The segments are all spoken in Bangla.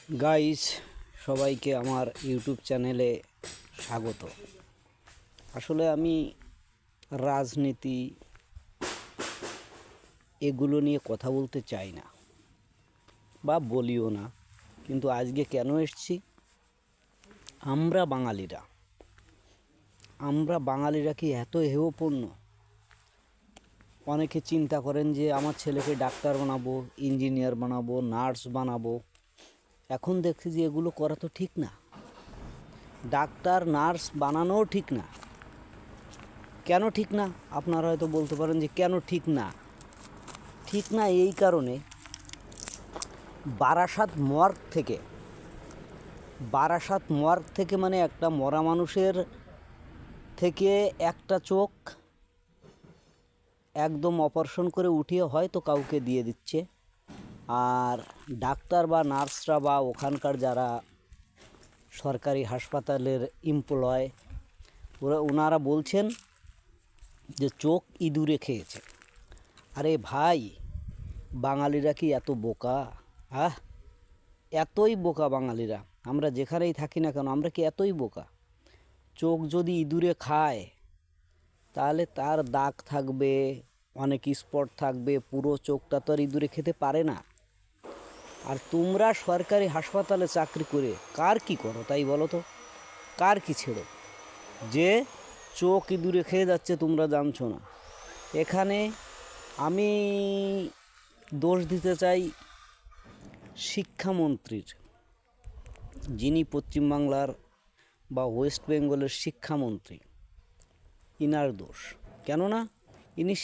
গাইস, সবাইকে আমার ইউটিউব চ্যানেলে স্বাগত। আসলে আমি রাজনীতি এগুলো নিয়ে কথা বলতে চাই না বা বলিও না, কিন্তু আজকে কেন এসেছি, আমরা বাঙালিরা কি এত হেয়পূর্ণ? অনেকে চিন্তা করেন যে আমার ছেলেকে ডাক্তার বানাবো, ইঞ্জিনিয়ার বানাবো, নার্স বানাবো। এখন দেখছি যে এগুলো করা তো ঠিক না। ডাক্তার নার্স বানানোও ঠিক না। কেন ঠিক না? আপনারা হয়তো বলতে পারেন যে কেন ঠিক না। ঠিক না এই কারণে, বারাসাত মর্গ থেকে মানে একটা মরা মানুষের থেকে একটা চোখ একদম অপারেশন করে উঠিয়ে হয়তো কাউকে দিয়ে দিচ্ছে। আর ডাক্তার বা নার্সরা বা ওখানকার যারা সরকারি হাসপাতালের এমপ্লয়, ওনারা বলছেন যে চোখ ইঁদুরে খেয়েছে। আরে ভাই, বাঙালিরা কি এত বোকা? এতই বোকা বাঙালিরা। আমরা যেখানেই থাকি না কেন, আমরা কি এতই বোকা? চোখ যদি ইঁদুরে খায় তাহলে তার দাগ থাকবে, অনেক স্পট থাকবে, পুরো চোখটা তো আর ইঁদুরে খেতে পারে না। আর তোমরা সরকারি হাসপাতালে চাকরি করে কার কি করো তাই বলো তো? কার কি ছেড়ো যে চোখ ইঁদুরে খেয়ে যাচ্ছে তোমরা জানছো না? এখানে আমি দোষ দিতে চাই শিক্ষামন্ত্রীর, যিনি পশ্চিমবাংলার বা ওয়েস্ট বেঙ্গলের শিক্ষামন্ত্রী। ইনার দোষ। কেননা ইনি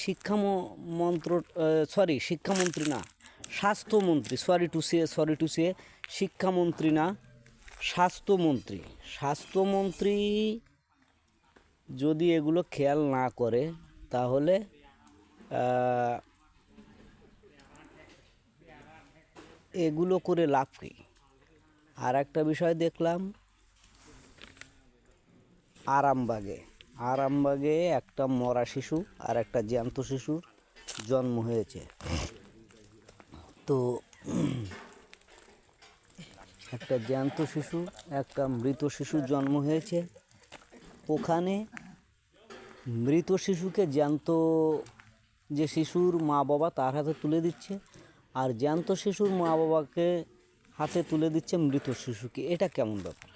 শিক্ষামন্ত্রী না, স্বাস্থ্যমন্ত্রী। সরি টু সে শিক্ষামন্ত্রী না, স্বাস্থ্যমন্ত্রী। স্বাস্থ্যমন্ত্রী যদি এগুলো খেয়াল না করে তাহলে এগুলো করে লাভ কী? আর একটা বিষয় দেখলাম, আরামবাগে একটা মরা শিশু আর একটা জ্যান্ত শিশুর জন্ম হয়েছে। তো একটা জ্যান্ত শিশু, একটা মৃত শিশুর জন্ম হয়েছে। ওখানে মৃত শিশুকে জ্যান্ত যে শিশুর মা বাবা তার হাতে তুলে দিচ্ছে, আর জ্যান্ত শিশুর মা বাবাকে হাতে তুলে দিচ্ছে মৃত শিশুকে। এটা কেমন ব্যাপার?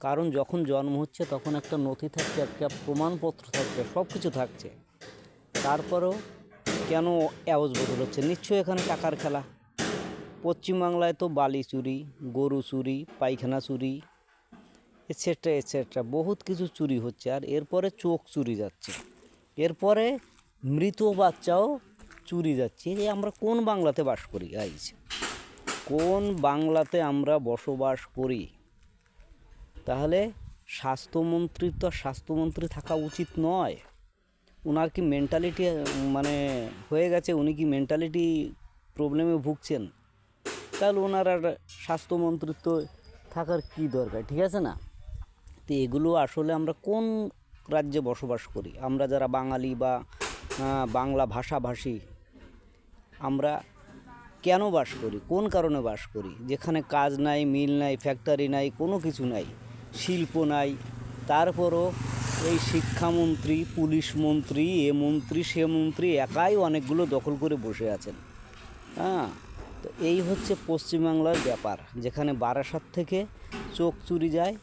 কারণ যখন জন্ম হচ্ছে তখন একটা নথি থাকছে, একটা প্রমাণপত্র থাকছে, সব কিছু থাকছে। তারপরেও কেন অ্যাওয়াজ বদল হচ্ছে? নিশ্চয়ই এখানে টাকার খেলা। পশ্চিমবাংলায় তো বালি চুরি, গরু চুরি, পায়খানা চুরি, এটসেট্রা বহুত কিছু চুরি হচ্ছে। আর এরপরে চোখ চুরি যাচ্ছে, এরপরে মৃত বাচ্চাও চুরি যাচ্ছে। যে আমরা কোন বাংলাতে বাস করি গাইজ? কোন বাংলাতে আমরা বসবাস করি? তাহলে স্বাস্থ্যমন্ত্রীর তো স্বাস্থ্যমন্ত্রী থাকা উচিত নয়। ওনার কি মেন্টালিটি মানে হয়ে গেছে? উনি কি মেন্টালিটি প্রবলেমে ভুগছেন? তাহলে ওনার আর স্বাস্থ্যমন্ত্রিত্ব থাকার কি দরকার? ঠিক আছে না? তো এগুলো আসলে আমরা কোন রাজ্যে বসবাস করি? আমরা যারা বাঙালি বা বাংলা ভাষাভাষী, আমরা কেন বাস করি? কোন কারণে বাস করি? যেখানে কাজ নাই, মিল নাই, ফ্যাক্টরি নাই, কোনো কিছু নাই, শিল্প নাই। তারপরও এই শিক্ষামন্ত্রী, পুলিশ মন্ত্রী, এ মন্ত্রী সে মন্ত্রী একাই অনেকগুলো দখল করে বসে আছেন। তো এই হচ্ছে পশ্চিমবাংলার ব্যাপার, যেখানে বারাসাত থেকে চোখ চুরি যায়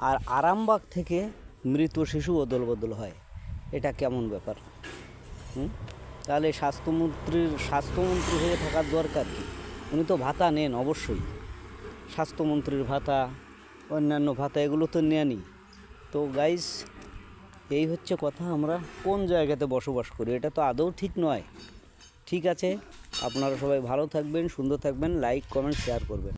আর আরামবাগ থেকে মৃত শিশু অদল বদল হয়। এটা কেমন ব্যাপার? তাহলে স্বাস্থ্যমন্ত্রী হয়ে থাকার দরকার কি? উনি তো ভাতা নেন অবশ্যই, স্বাস্থ্যমন্ত্রীর ভাতা, অন্যান্য ভাতা এগুলো তো নেনই। তো গাইস, এই হচ্ছে কথা, আমরা কোন জায়গাতে বসবাস করি এটা তো আদৌ ঠিক নয়। ঠিক আছে, আপনারা সবাই ভালো থাকবেন, সুন্দর থাকবেন, লাইক কমেন্ট শেয়ার করবেন।